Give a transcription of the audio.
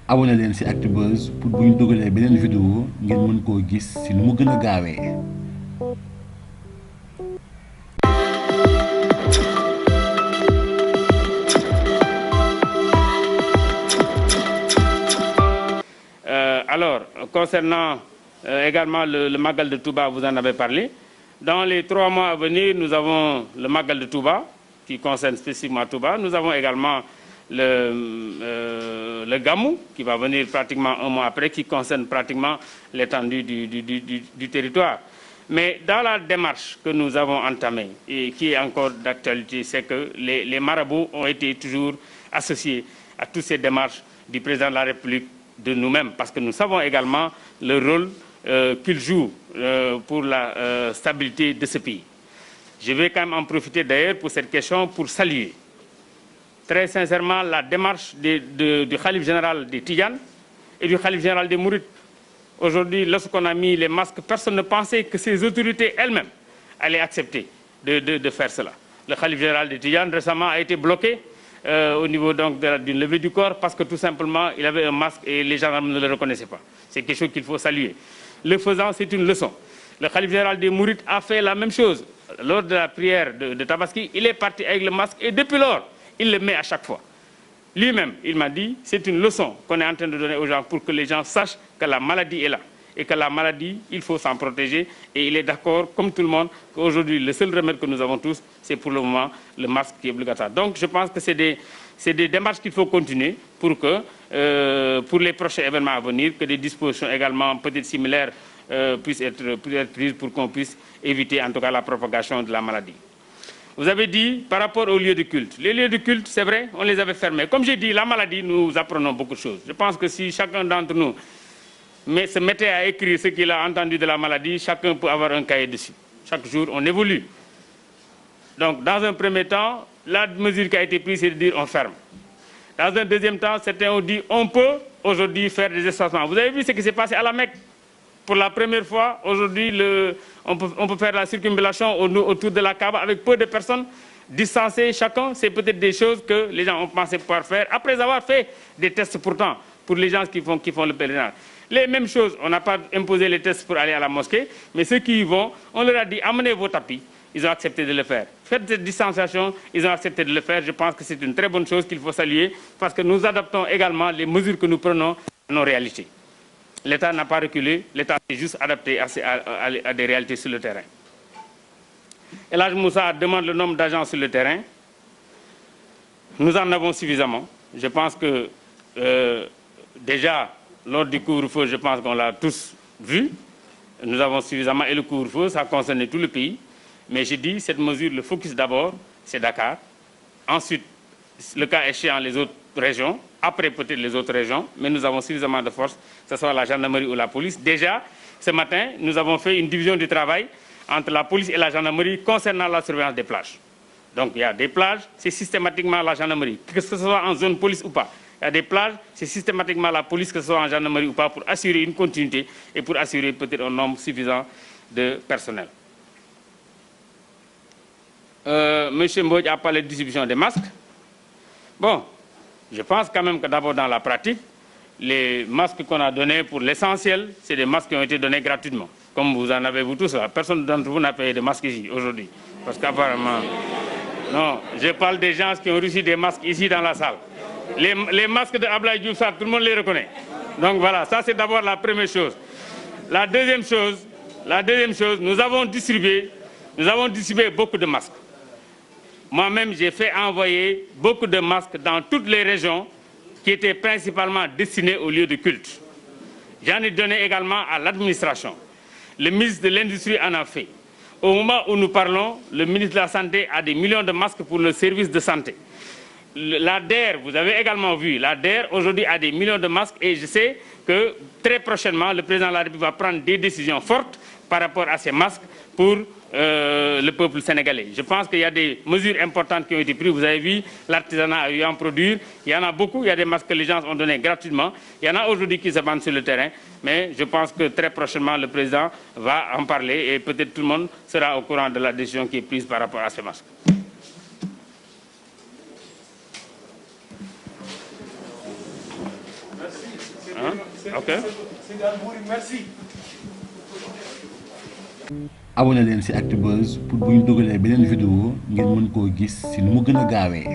abonné leen ci Actubuzz pour bu ñu dugalee beneen vidéo ngeen mën koo gis ci nu mu gën a gaawee. Alors, concernant également le Magal de Touba, vous en avez parlé. Dans les 3 mois à venir, nous avons le Magal de Touba, qui concerne spécifiquement Touba. Nous avons également le Gamou, qui va venir pratiquement un mois après, qui concerne pratiquement l'étendue du territoire. Mais dans la démarche que nous avons entamée, et qui est encore d'actualité, c'est que les marabouts ont été toujours associés à toutes ces démarches du président de la République, de nous-mêmes, parce que nous savons également le rôle qu'ils jouent pour la stabilité de ce pays. Je vais quand même en profiter d'ailleurs pour cette question pour saluer très sincèrement la démarche du Khalife général des Tidjanes et du Khalife général des Mourides. Aujourd'hui, lorsqu'on a mis les masques, personne ne pensait que ces autorités elles-mêmes allaient accepter de faire cela. Le Khalife général des Tidjanes récemment a été bloqué au niveau d'une levée du corps parce que tout simplement il avait un masque et les gendarmes ne le reconnaissaient pas. C'est quelque chose qu'il faut saluer. Le faisant, c'est une leçon. Le Khalife général des Mourides a fait la même chose. Lors de la prière de Tabaski, il est parti avec le masque et depuis lors, il le met à chaque fois. Lui-même, il m'a dit, c'est une leçon qu'on est en train de donner aux gens pour que les gens sachent que la maladie est là. Et que la maladie, il faut s'en protéger. Et il est d'accord, comme tout le monde, qu'aujourd'hui, le seul remède que nous avons tous, c'est pour le moment le masque qui est obligatoire. Donc, je pense que c'est des démarches qu'il faut continuer pour que, pour les prochains événements à venir, que des dispositions également peut-être similaires puissent être prises pour qu'on puisse éviter, en tout cas, la propagation de la maladie. Vous avez dit, par rapport aux lieux de culte. Les lieux de culte, c'est vrai, on les avait fermés. Comme j'ai dit, la maladie, nous apprenons beaucoup de choses. Je pense que si chacun d'entre nous se mettait à écrire ce qu'il a entendu de la maladie, chacun peut avoir un cahier dessus. Chaque jour, on évolue. Donc, dans un premier temps, la mesure qui a été prise, c'est de dire on ferme. Dans un deuxième temps, certains ont dit on peut aujourd'hui faire des espacements. Vous avez vu ce qui s'est passé à la Mecque. Pour la première fois, aujourd'hui, on peut faire la circumambulation autour de la Kaaba avec peu de personnes distancées chacun. C'est peut-être des choses que les gens ont pensé pouvoir faire après avoir fait des tests pourtant pour les gens qui font le pèlerinage. Les mêmes choses, on n'a pas imposé les tests pour aller à la mosquée, mais ceux qui y vont, on leur a dit amenez vos tapis. Ils ont accepté de le faire. Faites cette distanciation, ils ont accepté de le faire. Je pense que c'est une très bonne chose qu'il faut saluer parce que nous adaptons également les mesures que nous prenons à nos réalités. L'État n'a pas reculé, l'État s'est juste adapté à des réalités sur le terrain. Elhadji Moussa demande le nombre d'agents sur le terrain. Nous en avons suffisamment. Je pense que déjà, lors du couvre-feu, je pense qu'on l'a tous vu. Nous avons suffisamment. Et le couvre-feu, ça concerne tout le pays. Mais j'ai dit, cette mesure, le focus d'abord, c'est Dakar. Ensuite, le cas échéant, les autres régions. Après, peut-être les autres régions. Mais nous avons suffisamment de force, que ce soit la gendarmerie ou la police. Déjà, ce matin, nous avons fait une division du travail entre la police et la gendarmerie concernant la surveillance des plages. Donc, il y a des plages, c'est systématiquement la gendarmerie, que ce soit en zone police ou pas. Il y a des plages, c'est systématiquement la police, que ce soit en gendarmerie ou pas, pour assurer une continuité et pour assurer peut-être un nombre suffisant de personnel. M. Mbodj a parlé de distribution des masques. Bon, je pense quand même que d'abord dans la pratique, les masques qu'on a donnés pour l'essentiel, c'est des masques qui ont été donnés gratuitement. Comme vous en avez vous tous là. Personne d'entre vous n'a payé de masques ici aujourd'hui. Parce qu'apparemment... Non, je parle des gens qui ont reçu des masques ici dans la salle. Les masques de Ablaye Diouf Sarr, tout le monde les reconnaît. Donc voilà, ça c'est d'abord la première chose. La deuxième chose, nous avons distribué beaucoup de masques. Moi-même, j'ai fait envoyer beaucoup de masques dans toutes les régions qui étaient principalement destinés aux lieux de culte. J'en ai donné également à l'administration. Le ministre de l'Industrie en a fait. Au moment où nous parlons, le ministre de la Santé a des millions de masques pour le service de santé. L'ADER, vous avez également vu, l'ADER aujourd'hui a des millions de masques et je sais que très prochainement, le président de la République va prendre des décisions fortes par rapport à ces masques pour le peuple sénégalais. Je pense qu'il y a des mesures importantes qui ont été prises. Vous avez vu, l'artisanat a eu à en produire. Il y en a beaucoup. Il y a des masques que les gens ont donnés gratuitement. Il y en a aujourd'hui qui se vendent sur le terrain. Mais je pense que très prochainement, le président va en parler et peut-être tout le monde sera au courant de la décision qui est prise par rapport à ces masques. Ok. abonné leen ci Actubuzz pour bu ñu dugalee beneen vidéo ngeen mën koo gis ci nu mu gën a gaawee.